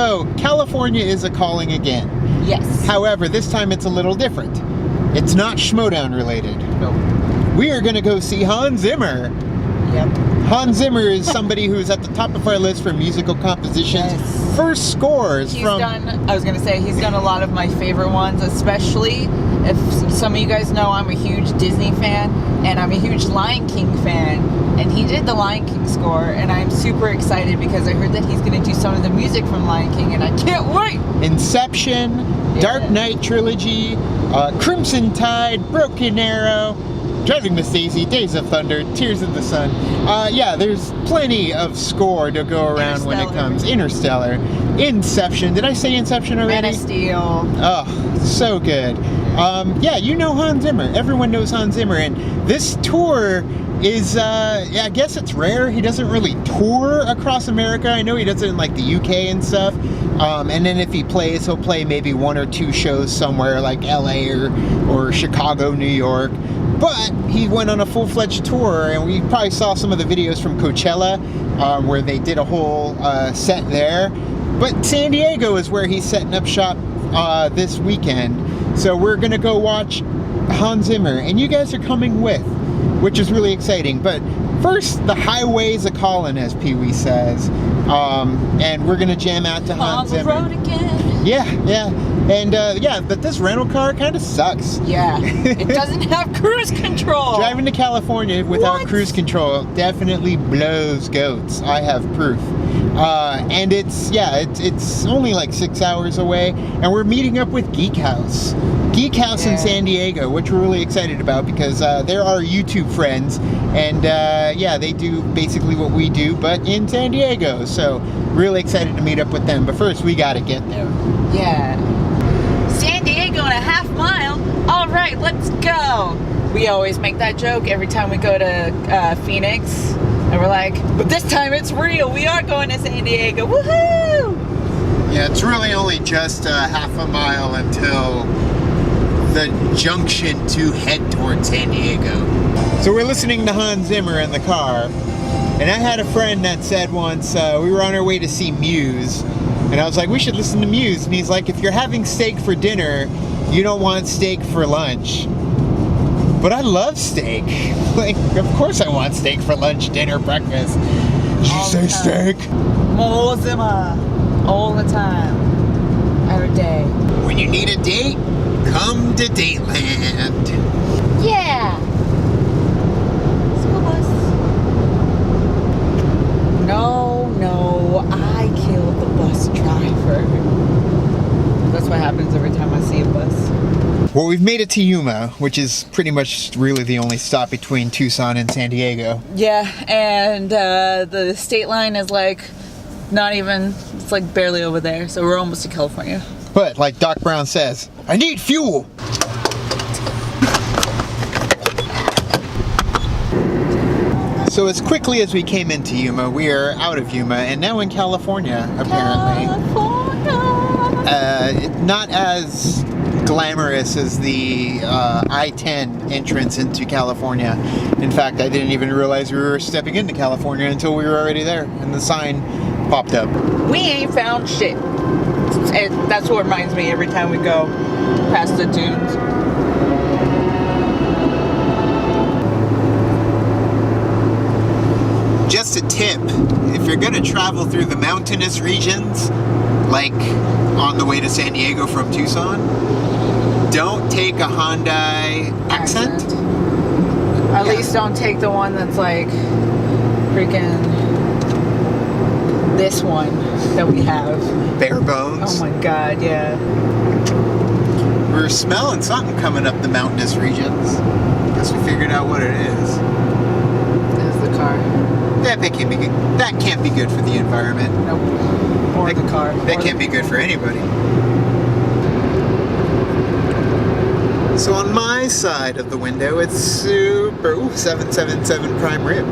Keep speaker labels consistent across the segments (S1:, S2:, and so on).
S1: So, California is a calling again.
S2: Yes.
S1: However, this time it's a little different. It's not Schmodown related.
S2: Nope.
S1: We are going to go see Hans Zimmer.
S2: Yep.
S1: Hans Zimmer is somebody who's at the top of our list for musical compositions.
S2: Yes.
S1: First scores
S2: He's done a lot of my favorite ones, especially if some of you guys know I'm a huge Disney fan and I'm a huge Lion King fan. And he did the Lion King score, and I'm super excited because I heard that he's going to do some of the music from Lion King, and I can't wait!
S1: Inception, Dark Knight Trilogy, Crimson Tide, Broken Arrow, Driving Miss Daisy, Days of Thunder, Tears of the Sun. Yeah, there's plenty of score to go around when it comes. Interstellar, Inception. Did I say Inception already?
S2: Man of Steel.
S1: Oh, so good. Yeah, you know Hans Zimmer. Everyone knows Hans Zimmer. And this tour is, yeah, I guess it's rare. He doesn't really tour across America. I know he does it in like the UK and stuff. And then if he plays, he'll play maybe 1 or 2 shows somewhere like LA or Chicago, New York. But he went on a full-fledged tour, and we probably saw some of the videos from Coachella, where they did a whole set there. But San Diego is where he's setting up shop this weekend. So we're going to go watch Hans Zimmer, and you guys are coming with, which is really exciting. But first, the highway's a calling, as Pee Wee says. And we're going to jam out to Hans Zimmer.
S2: On the road again.
S1: Yeah. And yeah, but this rental car kind of sucks.
S2: Yeah, it doesn't have cruise control.
S1: Driving to California without cruise control definitely blows goats. I have proof. And it's only like 6 hours away, and we're meeting up with Geek House. Geek House in San Diego, which we're really excited about because they're our YouTube friends, and yeah, they do basically what we do, but in San Diego. So really excited to meet up with them. But first, we got to get there.
S2: Yeah. San Diego and a half mile. All right, let's go. We always make that joke every time we go to Phoenix, and we're like, but this time it's real. We are going to San Diego. Woohoo!
S1: Yeah, it's really only just half a mile until the junction to head towards San Diego. So we're listening to Hans Zimmer in the car, and I had a friend that said once, we were on our way to see Muse, and I was like, we should listen to Muse. And he's like, if you're having steak for dinner, you don't want steak for lunch. But I love steak. Like, of course I want steak for lunch, dinner, breakfast. Did you say steak?
S2: More Zimmer. All the time. Every day.
S1: When you need a date, come to Dateland.
S2: Yeah. School bus. No, I killed the bus driver. That's what happens every time I see a bus.
S1: Well, we've made it to Yuma, which is pretty much really the only stop between Tucson and San Diego.
S2: Yeah, and the state line is like not even, it's like barely over there, so we're almost to California.
S1: But like Doc Brown says, I need fuel. So as quickly as we came into Yuma, we are out of Yuma and now in California, apparently. Not as glamorous as the I-10 entrance into California. In fact, I didn't even realize we were stepping into California until we were already there and the sign popped up.
S2: We ain't found shit. That's what reminds me every time we go past the dunes.
S1: Just a tip, if you're going to travel through the mountainous regions, like on the way to San Diego from Tucson, don't take a Hyundai Accent.
S2: At least don't take the one that's like freaking this one that we have.
S1: Bare bones.
S2: Oh my god, yeah.
S1: We're smelling something coming up the mountainous regions. Guess we figured out what it is.
S2: There's the car.
S1: That can't be good. That can't be good for the environment.
S2: Nope. Or the car.
S1: That can't be good for anybody. So on my side of the window, it's super, 777 prime rib.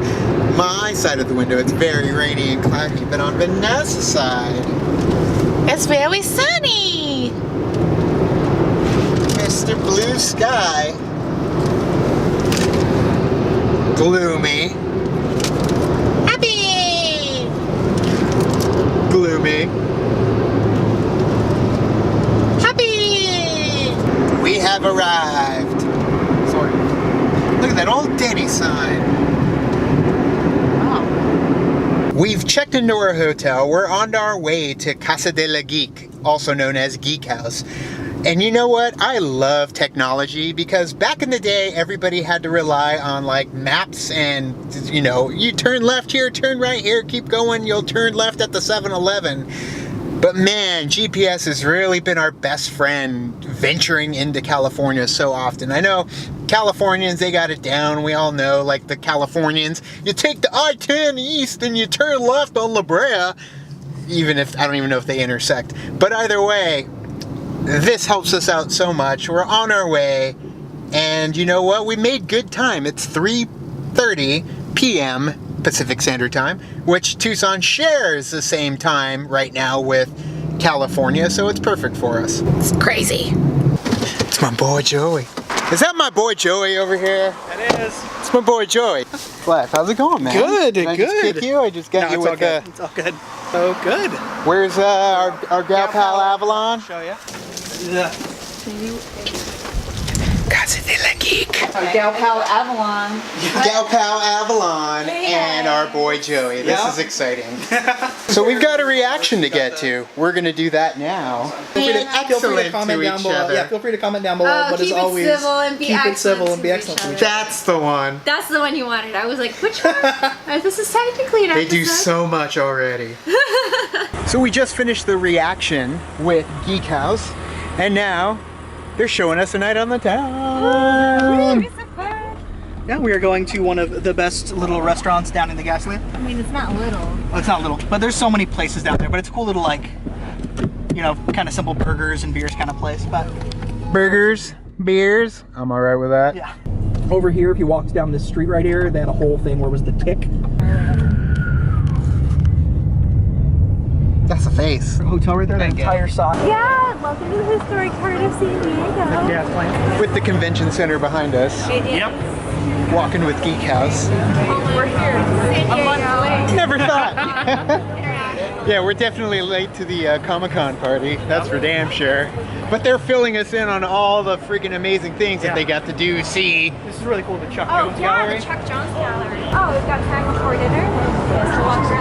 S1: My side of the window, it's very rainy and cloudy, but on Vanessa's side,
S2: it's very sunny.
S1: Mr. Blue Sky, gloomy,
S2: Happy,
S1: gloomy. have arrived.
S2: Sort of.
S1: Look at that old Denny sign.
S2: Oh.
S1: We've checked into our hotel. We're on our way to Casa de la Geek, also known as Geek House. And you know what? I love technology because back in the day, everybody had to rely on like maps and, you know, you turn left here, turn right here, keep going, you'll turn left at the 7-Eleven. But man, GPS has really been our best friend venturing into California so often. I know Californians, they got it down. We all know, like the Californians, you take the I-10 east and you turn left on La Brea, even if, I don't even know if they intersect. But either way, this helps us out so much. We're on our way, and you know what? We made good time. It's 3:30 p.m. Pacific Standard Time, which Tucson shares the same time right now with California, so it's perfect for us.
S2: It's crazy.
S1: It's my boy Joey. Is that my boy Joey over here?
S3: It is.
S1: It's my boy Joey. Flash, how's it going, man?
S3: Good,
S1: Did I just
S3: good.
S1: kick you? I just got you
S3: it's all
S1: with
S3: good. It's all good. So good.
S1: Where's our gal pal Avalon?
S3: Show you.
S1: Casa de la Geek.
S2: Our gal pal Avalon.
S1: Gal pal Avalon and our boy Joey. This
S3: Yeah.
S1: is exciting. So we've got a reaction to get to. We're gonna do that now.
S3: Feel free to
S1: Excellent
S3: comment
S1: to
S3: down
S1: each
S3: below.
S1: other.
S3: Yeah, feel free to comment down below. But
S4: keep
S3: as
S4: it
S3: always,
S4: civil and be
S3: keep it civil
S4: excellent
S3: and be
S4: to
S3: excellent
S4: each
S3: to each
S4: other.
S3: other.
S1: That's the one.
S4: That's the one you wanted. I was like, which one? This is technically an
S1: They
S4: episode.
S1: do so much already. So we just finished the reaction with Geek House, and now they're showing us a night on the town.
S4: It's so fun.
S3: Yeah, we are going to one of the best little restaurants down in the Gaslamp.
S4: I mean, it's not little.
S3: Well, it's not little, but there's so many places down there. But it's a cool little, like, you know, kind of simple burgers and beers kind of place. But
S1: Burgers, beers. I'm all right with that.
S3: yeah, over here, if you walked down this street right here, they had a whole thing where was the tick.
S1: That's a face.
S3: Hotel right there, the entire side.
S4: Yeah, welcome to the historic heart of San Diego.
S3: Yeah, playing.
S1: With the convention center behind us,
S4: It is.
S3: Yep.
S1: walking with Geek House.
S4: We're here. San Diego.
S1: Never thought. Yeah, we're definitely late to the Comic-Con party. That's for damn sure. But they're filling us in on all the freaking amazing things that
S3: Yeah.
S1: they got to do, see.
S3: This is really cool, the Chuck
S4: Oh,
S3: Jones
S4: yeah,
S3: gallery.
S4: the Chuck Jones gallery. Oh, we've got time before dinner.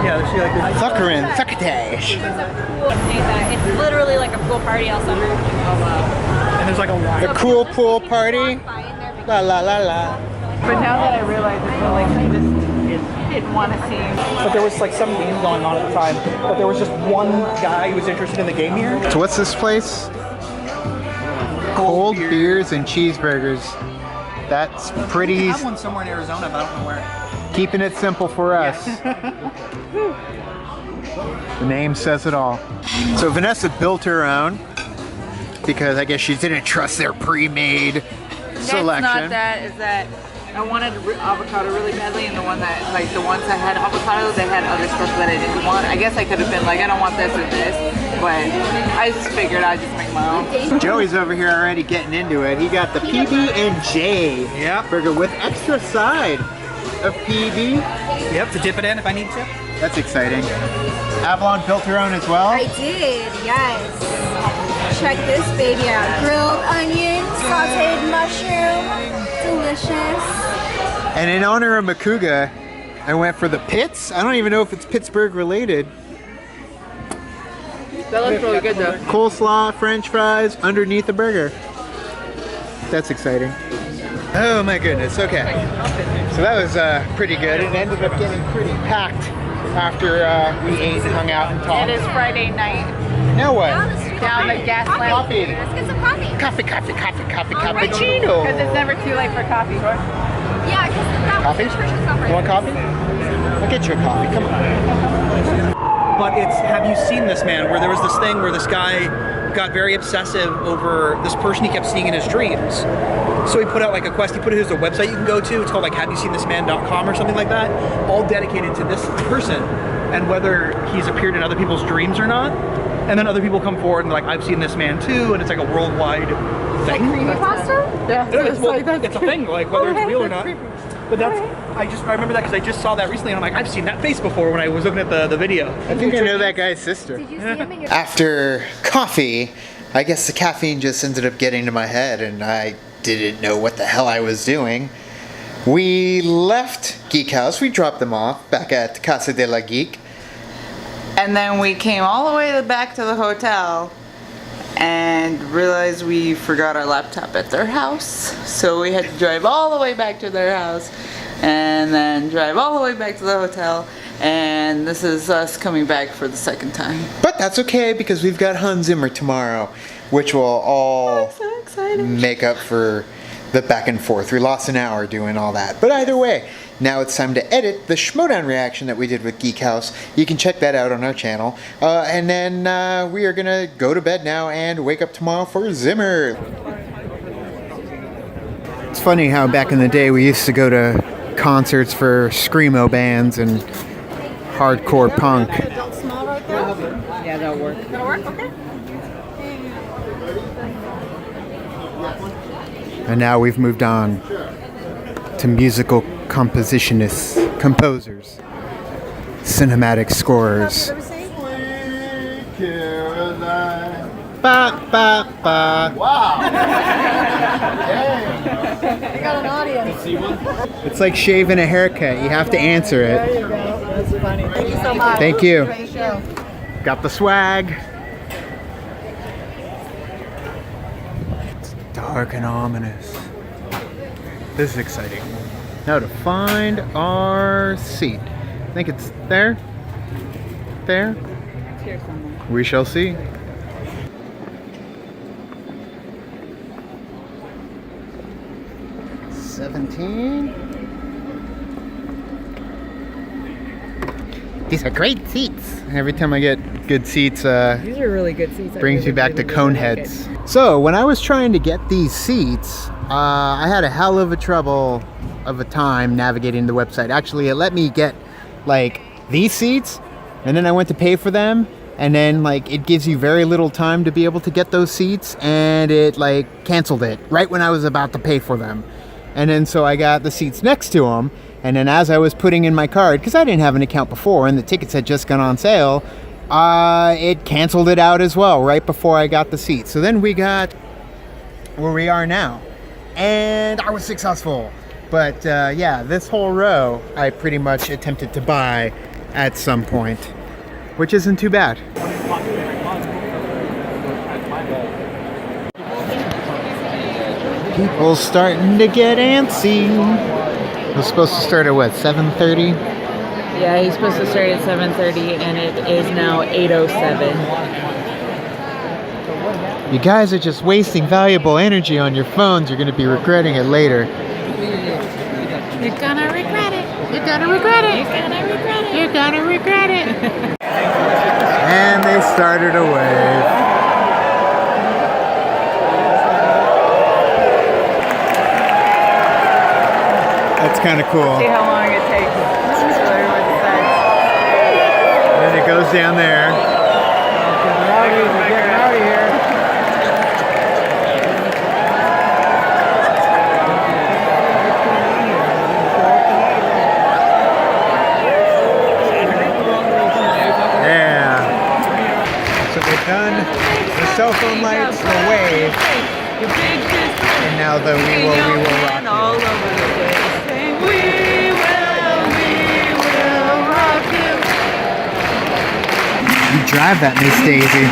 S3: Yeah, there's like this.
S1: Suckerin', succotash.
S5: It's literally like a pool party all summer.
S3: And there's like a line.
S1: A cool pool party. La la la la.
S2: But now that I realize it's like I just didn't want to see.
S3: But there was like some game going on at the time. But there was just one guy who was interested in the game here.
S1: So what's this place? Cold beers and cheeseburgers. That's
S3: We
S1: pretty,
S3: have one somewhere in Arizona, but I don't know where.
S1: keeping it simple for us. The name says it all. So Vanessa built her own because I guess she didn't trust their pre-made selection.
S2: That's not that. Is that I wanted avocado really badly, and the one that like the ones that had avocado, they had other stuff that I didn't want. I guess I could have been like, I don't want this or this, but I just figured I'd just make my own.
S1: Joey's over here already getting into it. He got the PB&J
S3: Yep.
S1: burger with extra side of PB.
S3: Yep, to dip it in if I need to.
S1: That's exciting. Avalon built her own as well.
S4: I did, yes. Check this baby out. Grilled onion, sauteed mushroom, delicious.
S1: And in honor of Makuga, I went for the Pitts. I don't even know if it's Pittsburgh related.
S2: That looks really good though.
S1: Coleslaw, French fries underneath the burger. That's exciting. Oh my goodness, okay. So that was pretty good. It ended up getting pretty packed after we ate and hung out and talked.
S2: It is Friday night
S1: Now what?
S2: down the Gaslamp.
S1: Coffee.
S4: Let's get some coffee.
S1: Coffee,
S2: Because
S1: cappuccino.
S2: it's never too late for coffee.
S4: Yeah, because that
S1: Coffee?
S4: was nutritious stuff.
S1: You want coffee? I'll get you a coffee, come on.
S3: But it's, have you seen this, man? Where there was this thing where this guy got very obsessive over this person he kept seeing in his dreams. So he put out like a quest. He put it as a website you can go to. It's called like haveyouseenthisman.com or something like that. All dedicated to this person and whether he's appeared in other people's dreams or not. And then other people come forward and like, I've seen this man too, and it's like a worldwide thing.
S4: Creamy pasta?
S2: Yeah,
S3: It's, well, it's a thing, like whether it's
S4: Okay,
S3: real or
S4: that's
S3: not.
S4: creepy.
S3: But that's, I remember that because I just saw that recently and I'm like, I've seen that face before when I was looking at the video.
S1: I think I know that guy's sister.
S4: Did you see him in your
S1: After coffee, I guess the caffeine just ended up getting to my head and I didn't know what the hell I was doing. We left Geek House, we dropped them off back at Casa de la Geek.
S2: And then we came all the way back to the hotel and realized we forgot our laptop at their house. So we had to drive all the way back to their house and then drive all the way back to the hotel. And this is us coming back for the second time.
S1: But that's okay because we've got Hans Zimmer tomorrow, which will all
S2: So excited.
S1: make up for the back and forth. We lost an hour doing all that. But either way, now it's time to edit the Schmodown reaction that we did with Geek House. You can check that out on our channel. And then we are going to go to bed now and wake up tomorrow for Zimmer. It's funny how back in the day we used to go to concerts for screamo bands and hardcore punk.
S2: Yeah, that'll work.
S4: That'll work, okay.
S1: And now we've moved on to musical composers, cinematic scores. Ba, ba, ba.
S4: Wow. We got an audience.
S1: It's like shaving a haircut. You have to answer it.
S4: There you go. That's funny. Thank you so much.
S1: Thank you.
S4: Great show.
S1: Got the swag. It's dark and ominous. This is exciting. Now to find our seat. I think it's there. There.
S2: It's here somewhere.
S1: We shall see. These are great seats. Every time I get good seats,
S2: These are really good seats.
S1: brings me back to Coneheads. So when I was trying to get these seats, I had a hell of a trouble of a time navigating the website. Actually, it let me get like these seats, and then I went to pay for them, and then like it gives you very little time to be able to get those seats, and it like canceled it right when I was about to pay for them. And then so I got the seats next to them, and then as I was putting in my card, because I didn't have an account before and the tickets had just gone on sale, it canceled it out as well right before I got the seat. So then we got where we are now, and I was successful. But yeah, this whole row I pretty much attempted to buy at some point, which isn't too bad. People starting to get antsy. It was supposed to start at what, 7:30?
S2: Yeah, he's supposed to start at 7:30 and it is now 8:07.
S1: You guys are just wasting valuable energy on your phones. You're going to be regretting it later.
S5: You're gonna regret it.
S1: You're gonna regret it.
S5: You're gonna regret it.
S1: You're gonna regret it. And they started a wave. That's kind of cool.
S2: See how long it takes. This is what everyone decides.
S1: And it goes down there.
S2: Getting out of here.
S1: Yeah. So they've done the cell phone lights, the wave, and now the we will rock you.
S2: All over the place. Saying, we will rock you.
S1: You drive that, Miss Daisy.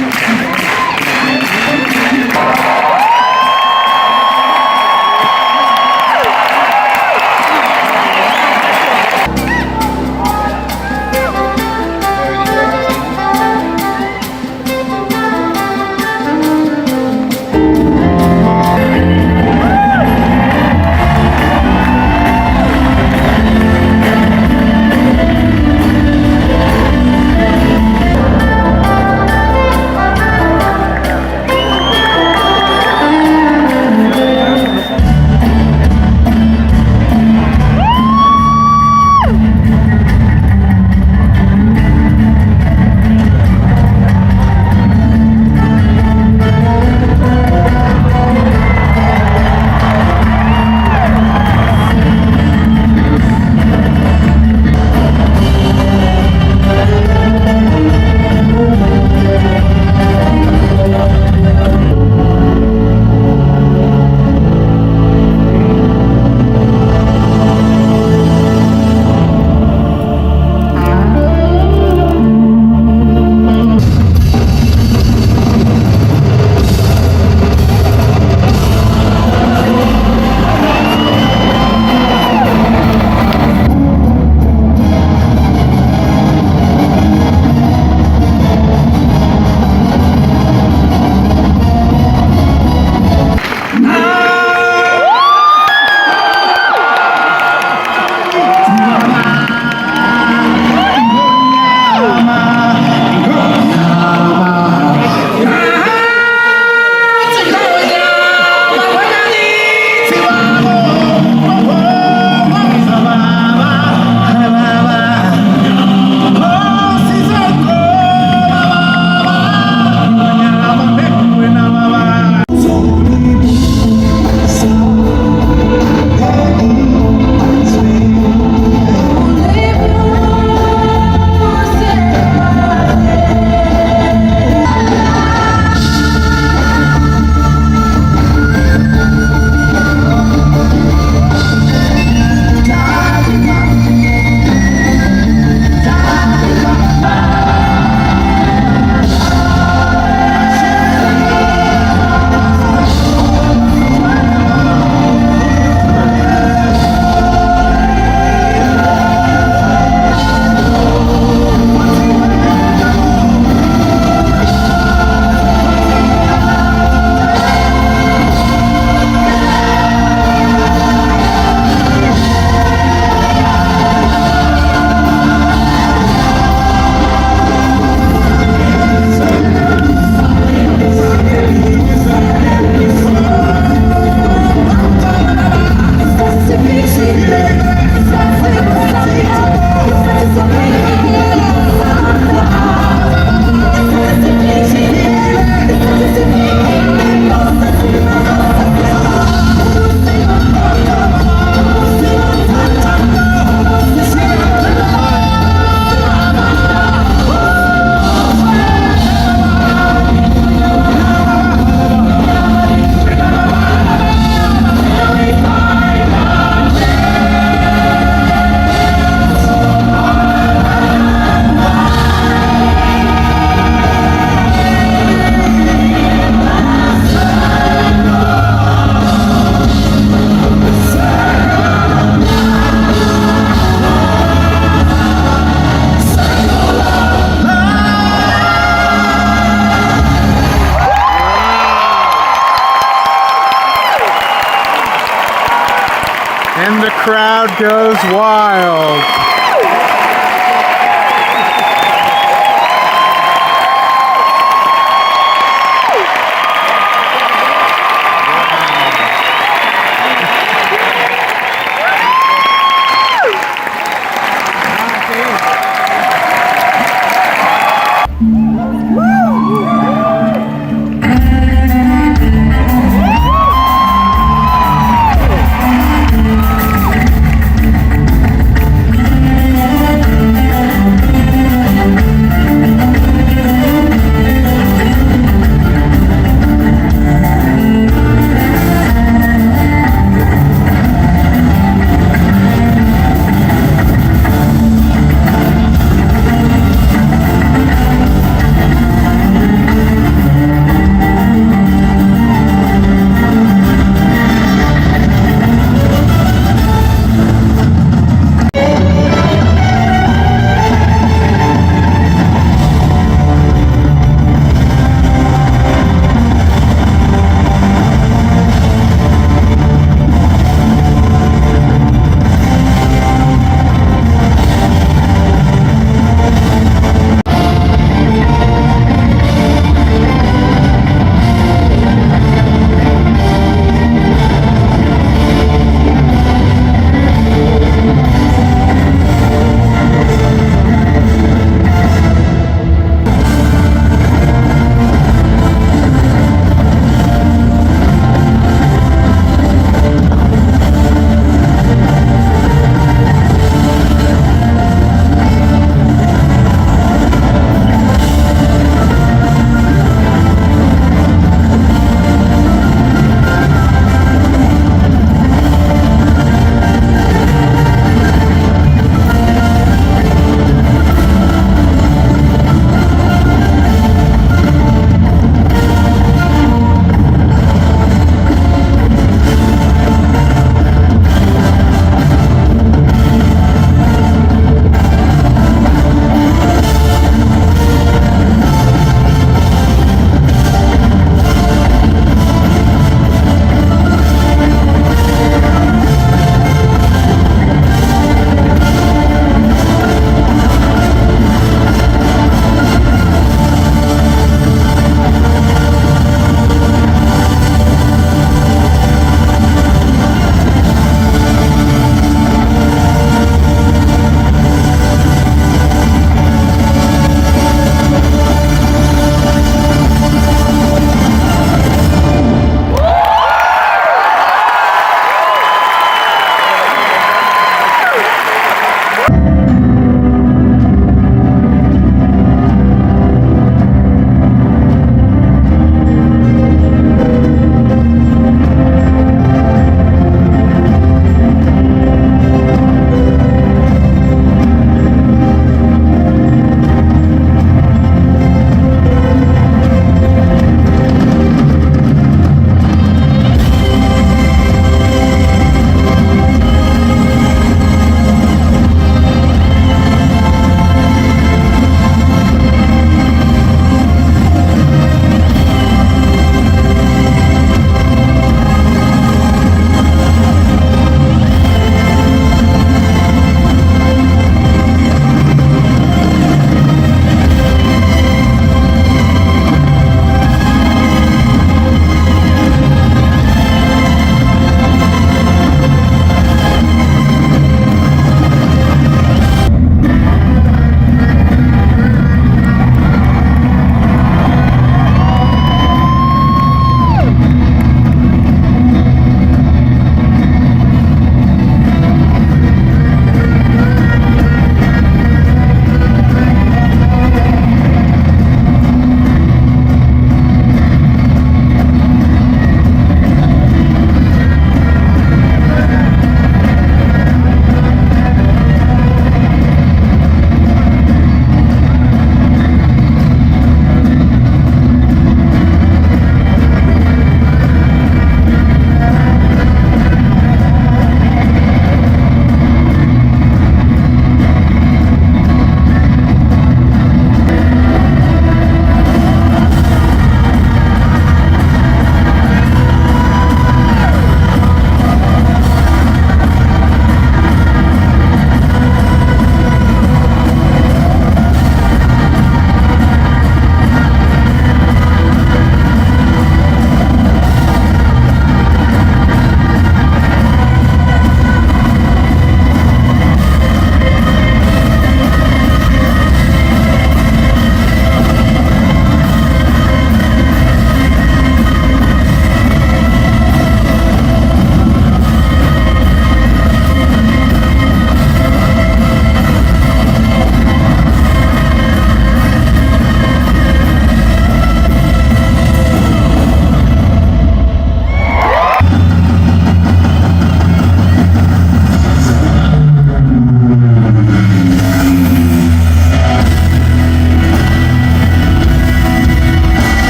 S1: crowd goes wild.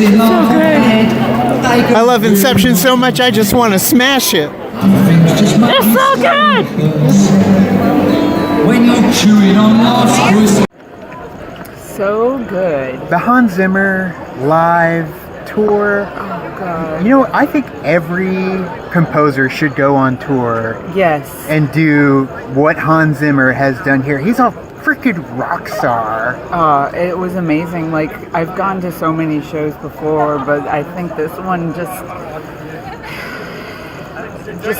S1: I love Inception so much, I just want to smash it.
S2: It's so good!
S6: When you're chewing on lost
S2: So good.
S1: The Hans Zimmer live tour.
S2: Oh god.
S1: You know, I think every composer should go on tour
S2: Yes.
S1: and do what Hans Zimmer has done here. He's a freaking rock star.
S2: It was amazing. Like, I've gone to so many shows before, but I think this one just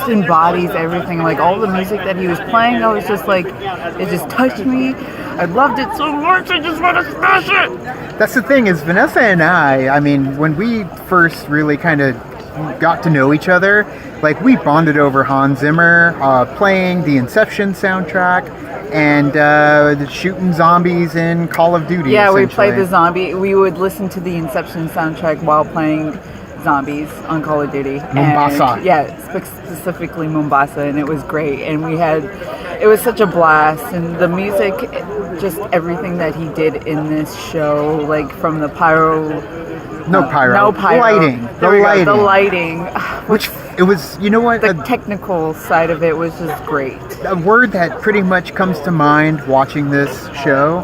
S2: embodies everything. Like, all the music that he was playing, I was just like, it just touched me. I loved it so much, I just want to smash it.
S1: That's the thing is, Vanessa and I mean, when we first really kind of got to know each other, like, we bonded over Hans Zimmer, playing the Inception soundtrack and shooting zombies in Call of Duty.
S2: Yeah, we played the
S1: essentially.
S2: zombie. We would listen to the Inception soundtrack while playing zombies on Call of Duty.
S1: Mombasa.
S2: And, yeah, specifically Mombasa, and it was great. And it was such a blast. And the music, just everything that he did in this show, like from the pyro.
S1: No pyro. Lighting.
S2: The lighting.
S1: Which, it was, you know what?
S2: The technical side of it was just great.
S1: A word that pretty much comes to mind watching this show,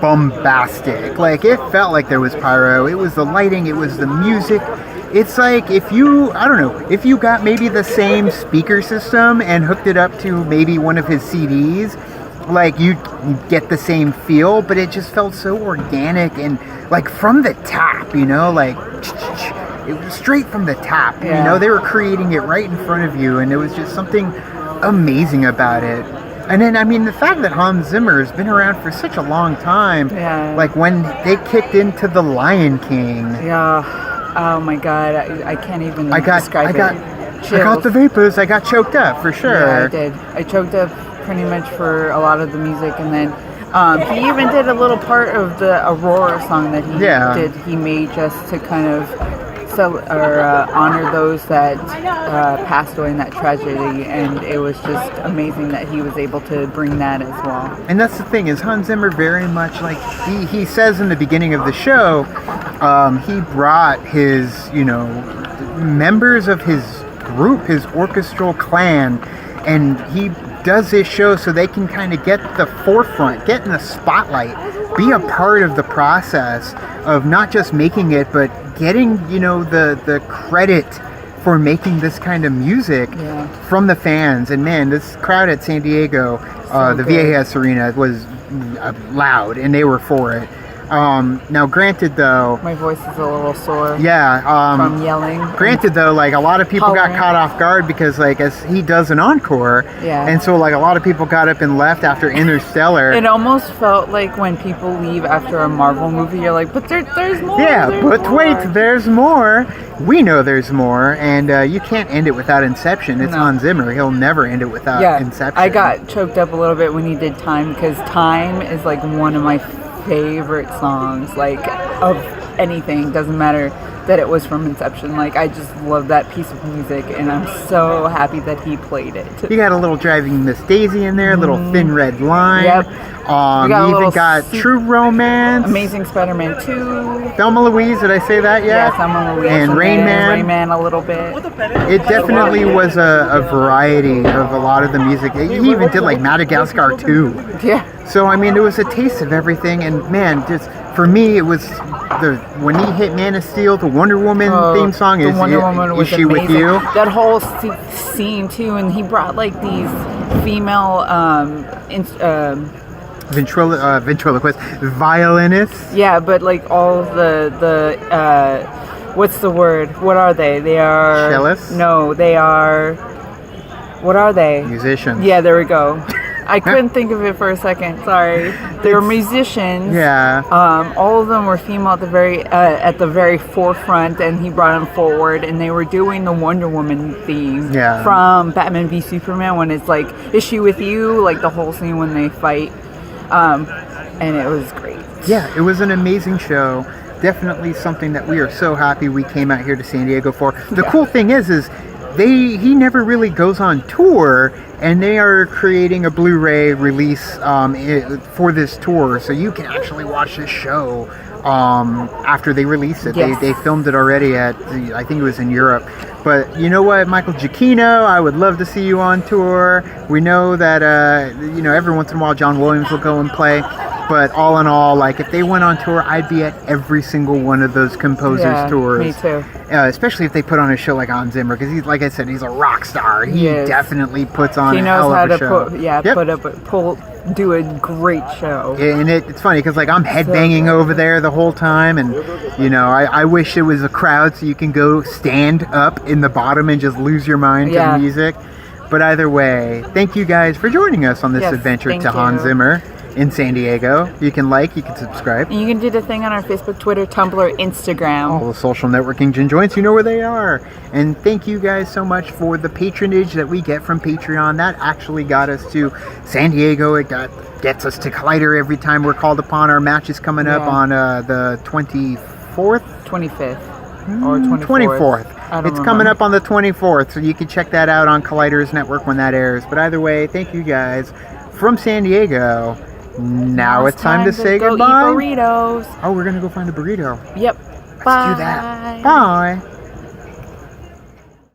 S1: bombastic. Like, it felt like there was pyro. It was the lighting, it was the music. It's like if you got maybe the same speaker system and hooked it up to maybe one of his CDs, like, you'd get the same feel, but it just felt so organic and like from the tap, you know, like it was straight from the tap.
S2: Yeah.
S1: You know, they were creating it right in front of you, and there was just something amazing about it. And then, I mean, the fact that Hans Zimmer has been around for such a long time,
S2: Yeah.
S1: like when they kicked into The Lion King.
S2: Yeah. Oh my god, I can't even describe it.
S1: I got the vapors. I got choked up for sure.
S2: Yeah, I did. I choked up pretty much for a lot of the music, and then he even did a little part of the Aurora song that he did. He made just to kind of honor those that passed away in that tragedy, and it was just amazing that he was able to bring that as well.
S1: And that's the thing is, Hans Zimmer very much, like he says in the beginning of the show, he brought his, you know, members of his group, his orchestral clan, and he does this show so they can kind of get the forefront, get in the spotlight, be a part of the process of not just making it, but getting, you know, the credit for making this kind of music from the fans. And man, this crowd at San Diego, the Viejas Arena, was loud, and they were for it. Now, granted, though,
S2: my voice is a little sore.
S1: Yeah.
S2: From yelling.
S1: Granted, though, like, a lot of people got caught off guard because, like, as he does an encore, and so, like, a lot of people got up and left after Interstellar.
S2: It almost felt like when people leave after a Marvel movie, you're like, but there's more.
S1: Yeah,
S2: there's
S1: but
S2: more.
S1: wait, there's more. We know there's more, and you can't end it without Inception. It's Hans Zimmer. He'll never end it without Inception.
S2: I got choked up a little bit when he did Time, because Time is like one of my favorite songs, like, of anything. Doesn't matter that it was from Inception. Like, I just love that piece of music, and I'm so happy that he played it.
S1: You got a little Driving Miss Daisy in there, a little Thin Red Line.
S2: Yep.
S1: You even got True Romance.
S2: Amazing Spider-Man 2.
S1: Thelma Louise, did I say that yet?
S2: Yeah, Thelma Louise.
S1: And Rain Man.
S2: Rain Man a little bit.
S1: It definitely was a variety of a lot of the music. He even did, like, Madagascar 2.
S2: Yeah.
S1: So, I mean, it was a taste of everything, and man, just for me, it was when he hit Man of Steel, the Wonder Woman theme song is She With You?
S2: That whole scene too, and he brought like these female
S1: ventriloquist violinists.
S2: Yeah, but like all the what's the word? What are they? They are
S1: cellists?
S2: No, they are. What are they?
S1: Musicians.
S2: Yeah, there we go. I couldn't think of it for a second. Sorry. They were musicians.
S1: Yeah.
S2: All of them were female at the very forefront, and he brought them forward, and they were doing the Wonder Woman theme from Batman v Superman, when it's like, "Is she with you?" Like the whole scene when they fight, and it was great.
S1: Yeah, it was an amazing show. Definitely something that we are so happy we came out here to San Diego for. The cool thing is he never really goes on tour, and they are creating a Blu-ray release for this tour, so you can actually watch this show after they released it.
S2: Yes.
S1: They filmed it already I think it was in Europe. But you know what, Michael Giacchino, I would love to see you on tour. We know that, every once in a while John Williams will go and play. But all in all, like, if they went on tour, I'd be at every single one of those composers' tours.
S2: Me too.
S1: Especially if they put on a show like Hans Zimmer, because he's, like I said, he's a rock star. He
S2: is.
S1: definitely puts on
S2: He
S1: a
S2: knows
S1: hell
S2: how
S1: of a
S2: to
S1: show.
S2: do a great show.
S1: And it's funny because, like, I'm headbanging over there the whole time, and I wish it was a crowd so you can go stand up in the bottom and just lose your mind to the music. But either way, thank you guys for joining us on this adventure to Hans Zimmer in San Diego. You can you can subscribe.
S2: And you can do the thing on our Facebook, Twitter, Tumblr, Instagram.
S1: All the social networking gin joints, you know where they are. And thank you guys so much for the patronage that we get from Patreon. That actually got us to San Diego. It gets us to Collider every time we're called upon. Our match is coming up on the 24th?
S2: 25th or 24th.
S1: It's coming up on the 24th, so you can check that out on Collider's network when that airs. But either way, thank you guys from San Diego. Now it's time to say
S2: go
S1: goodbye.
S2: Eat burritos.
S1: Oh, we're going to go find a burrito.
S2: Yep.
S1: Let's do that. Bye.